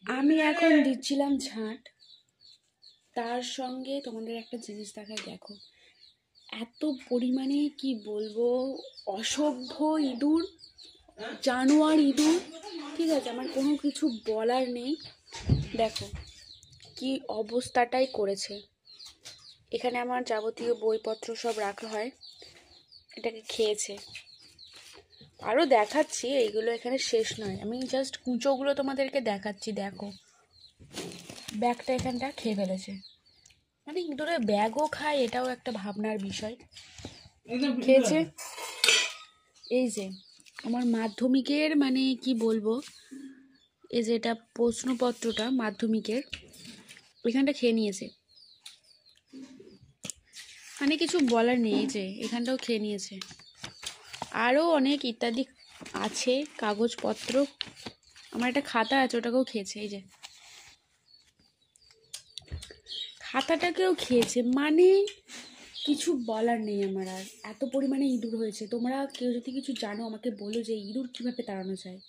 আমি এখন দিচ্ছিলাম ঝাঁট, তার সঙ্গে তোমাদের একটা জিনিস দেখায়, দেখো এত পরিমাণে কি বলবো অসভ্য ইঁদুর, জানোয়ার ইঁদুর, ঠিক আছে, আমার কোনো কিছু বলার নেই। দেখো কি অবস্থাটাই করেছে। এখানে আমার যাবতীয় বইপত্র সব রাখা হয়, এটাকে খেয়েছে। আরও দেখাচ্ছি, এইগুলো এখানে শেষ নয়, আমি জাস্ট কুঁচোগুলো তোমাদেরকে দেখাচ্ছি। দেখো ব্যাগটা এখানটা খেয়ে ফেলেছে, মানে ইঁদুরে ব্যাগও খায়, এটাও একটা ভাবনার বিষয়। খেয়েছে। এই যে আমার মাধ্যমিকের, মানে কি বলবো, এই যে এটা প্রশ্নপত্রটা মাধ্যমিকের, এখানটা খেয়ে নিয়েছে, মানে কিছু বলার নেই। এই যে এখানটাও খেয়ে নিয়েছে, আরও অনেক ইত্যাদি আছে কাগজপত্র। আমার একটা খাতা আছে, ওটাকেও খেয়েছে। এই যে খাতাটাকেও খেয়েছে, মানে কিছু বলার নেই আমার। আর এত পরিমাণে ইঁদুর হয়েছে, তোমরা কেউ যদি কিছু জানো আমাকে বলো যে ইঁদুর কীভাবে তাড়ানো যায়।